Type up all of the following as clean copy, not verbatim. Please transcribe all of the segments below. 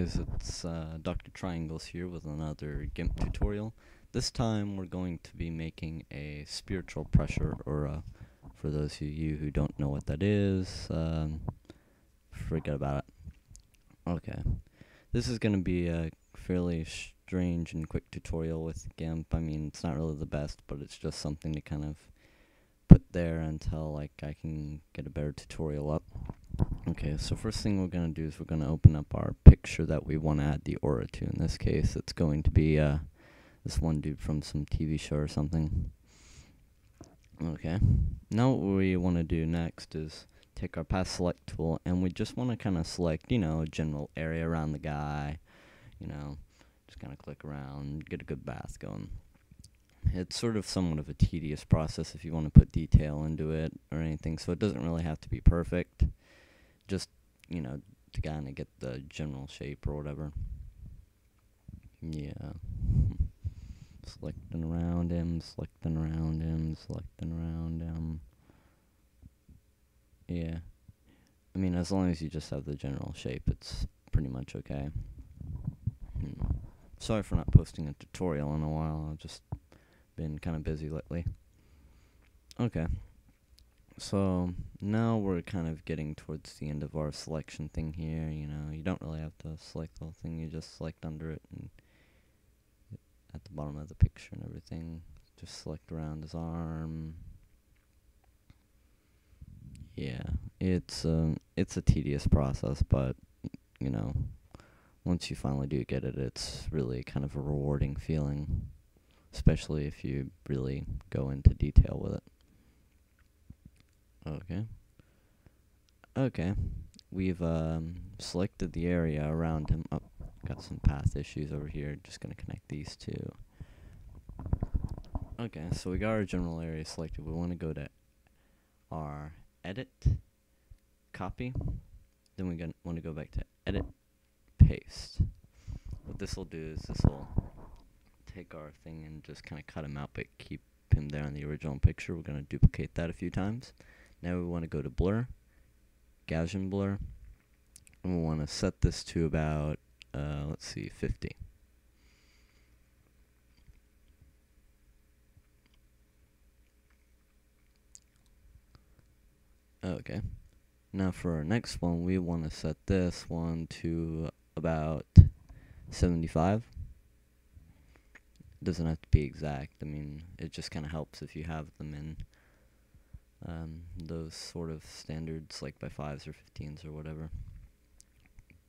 guys, it's Dr.Triangles here with another GIMP tutorial. This time we're going to be making a spiritual pressure, or for those of you who don't know what that is, forget about it. Okay, this is going to be a fairly strange and quick tutorial with GIMP. I mean, it's not really the best, but it's just something to kind of put there until I can get a better tutorial up. Okay, so first thing we're going to do is we're going to open up our picture that we want to add the aura to. In this case, it's going to be this one dude from some TV show or something. Okay, now what we want to do next is take our path select tool, and we just want to kind of select, a general area around the guy, just kind of click around, get a good bath going. It's sort of somewhat of a tedious process if you want to put detail into it or anything, so it doesn't really have to be perfect. Just, to kind of get the general shape or whatever. Yeah. Selecting around him, selecting around him, selecting around him. Yeah. I mean, as long as you just have the general shape, it's pretty much okay. Sorry for not posting a tutorial in a while. I've just been kind of busy lately. Okay. So now we're kind of getting towards the end of our selection thing here. You don't really have to select the whole thing. You just select under it and at the bottom of the picture and everything. Just select around his arm. Yeah, it's a tedious process, but once you finally do get it, it's really kind of a rewarding feeling, especially if you really go into detail with it. Okay, we've selected the area around him. Oh, got some path issues over here. Just gonna connect these two. Okay, so we got our general area selected. We want to go to our edit, copy. Then we want to go back to edit, paste. What this will do is this will take our thing and just kind of cut him out, but keep him there in the original picture. We're going to duplicate that a few times. Now we want to go to blur, Gaussian blur, and we want to set this to about, let's see, 50. Okay. Now for our next one, we want to set this one to about 75. It doesn't have to be exact. I mean, it just kind of helps if you have them in those sort of standards, like by 5s or 15s or whatever.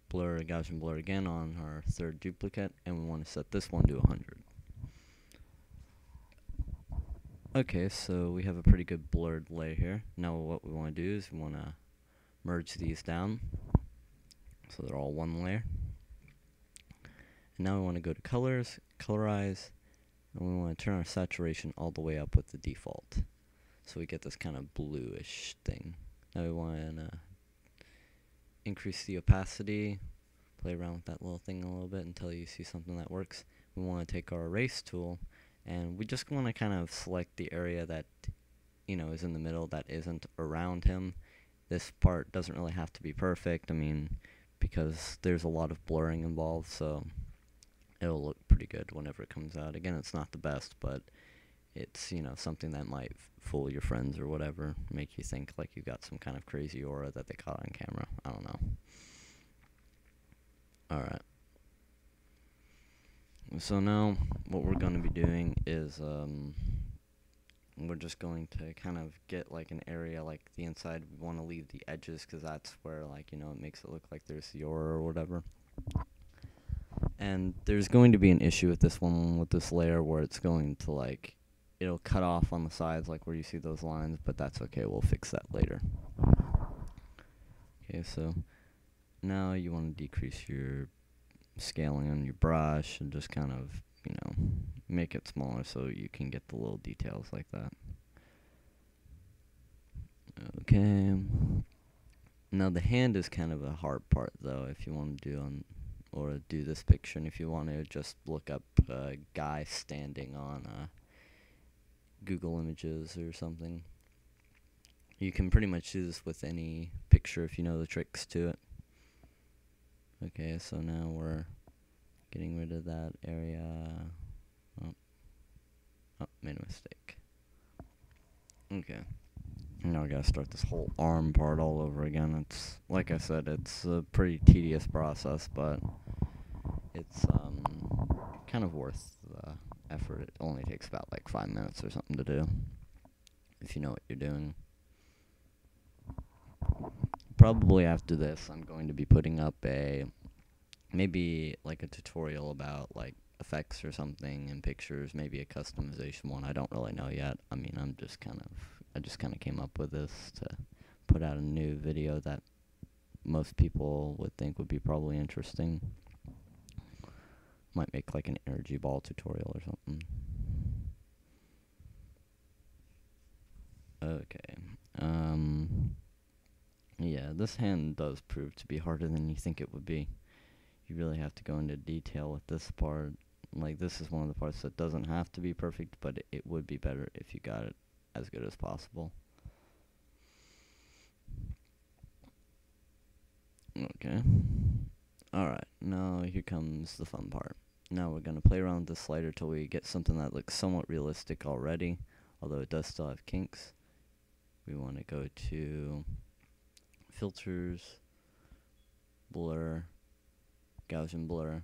Blur, Gaussian blur again on our third duplicate, and we want to set this one to 100. Okay, so we have a pretty good blurred layer here. Now what we want to do is we want to merge these down so they're all one layer. And now we want to go to colors, colorize, and we want to turn our saturation all the way up with the default. So we get this kind of bluish thing. Now we want to increase the opacity, play around with that little thing a little bit until you see something that works. We want to take our erase tool, and we just want to kind of select the area that is in the middle that isn't around him. This part doesn't really have to be perfect, I mean, because there's a lot of blurring involved, so it'll look pretty good whenever it comes out. Again, it's not the best, but it's, something that might fool your friends or whatever, make you think like you got some kind of crazy aura that they caught on camera. I don't know. Alright. So now, what we're going to be doing is, we're just going to kind of get like an area like the inside. We want to leave the edges because that's where it makes it look like there's the aura or whatever. And there's going to be an issue with this one, with this layer, where it's going to it'll cut off on the sides like where you see those lines, but that's okay, we'll fix that later. Okay, so now you want to decrease your scaling on your brush and just kind of make it smaller so you can get the little details like that. Okay. Now the hand is kind of a hard part though, if you want to do this picture, and if you want to just look up a guy standing on Google Images or something. You can pretty much do this with any picture if you know the tricks to it. Okay, so now we're getting rid of that area. Oh, made a mistake. Okay. Now we gotta start this whole arm part all over again. It's, like I said, it's a pretty tedious process, but it's kind of worth the effort. It only takes about like 5 minutes or something to do, if you know what you're doing. Probably after this, I'm going to be putting up maybe like a tutorial about like effects or something and pictures, maybe a customization one. I don't really know yet. I mean, I just kind of came up with this to put out a new video that most people would think would be probably interesting. Might make like an energy ball tutorial or something. Okay. Yeah, this hand does prove to be harder than you think it would be. You really have to go into detail with this part. Like, this is one of the parts that doesn't have to be perfect, but it would be better if you got it as good as possible. Okay. Alright, now here comes the fun part. Now we're going to play around with the slider till we get something that looks somewhat realistic already, although it does still have kinks. We want to go to filters, blur, Gaussian blur,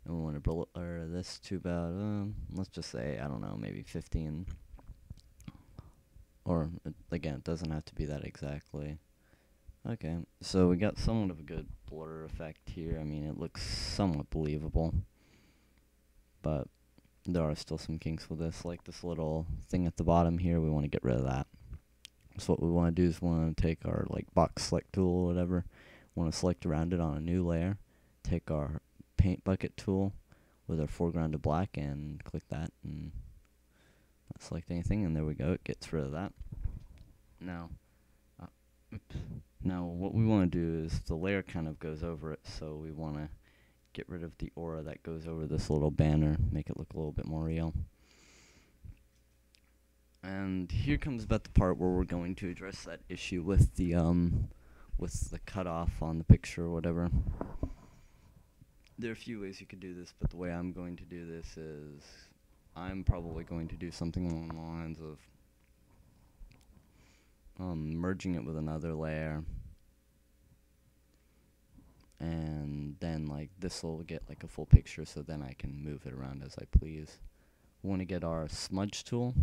and we want to blur this to about, let's just say, I don't know, maybe 15. Or, again, it doesn't have to be that exactly. Okay, so we got somewhat of a good blur effect here. I mean, it looks somewhat believable, but there are still some kinks with this, like this little thing at the bottom here. We want to get rid of that. So what we want to do is we want to take our like box select tool or whatever, want to select around it on a new layer, take our paint bucket tool with our foreground to black and click that and not select anything, and there we go, it gets rid of that. Now, now what we want to do is the layer kind of goes over it, so we want to get rid of the aura that goes over this little banner, make it look a little bit more real. And here comes about the part where we're going to address that issue with the cutoff on the picture or whatever. There are a few ways you could do this, but the way I'm going to do this is I'm probably going to do something along the lines of merging it with another layer, and then like this will get like a full picture, so then I can move it around as I please. We want to get our smudge tool.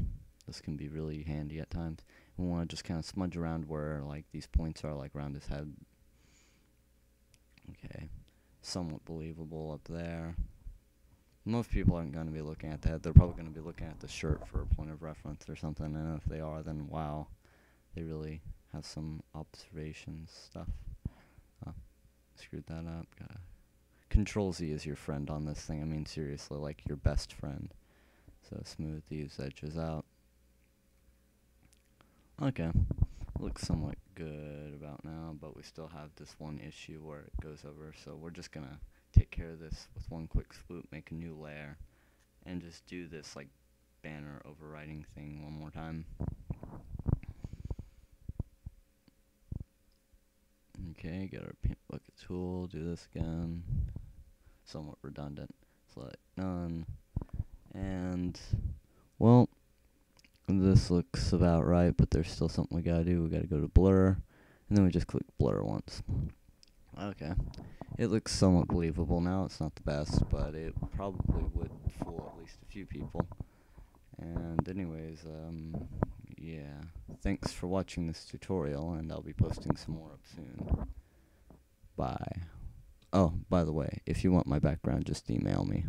This can be really handy at times. We want to just kind of smudge around where like these points are, like around his head. Okay, somewhat believable up there. Most people aren't going to be looking at that. They're probably going to be looking at the shirt for a point of reference or something, and if they are, then wow, they really have some observation stuff. Screwed that up. Control Z is your friend on this thing. I mean, seriously, like your best friend. So smooth these edges out. Okay, looks somewhat good about now, but we still have this one issue where it goes over, so we're just gonna take care of this with one quick swoop, make a new layer, and just do this like banner overriding thing one more time. Okay, get our paint bucket tool, do this again. Somewhat redundant. Select none. And, well, this looks about right, but there's still something we gotta do. We gotta go to blur, and then we just click blur once. Okay. It looks somewhat believable now. It's not the best, but it probably would fool at least a few people. And anyways, yeah. Thanks for watching this tutorial, and I'll be posting some more up soon. Bye. Oh, by the way, if you want my background, just email me.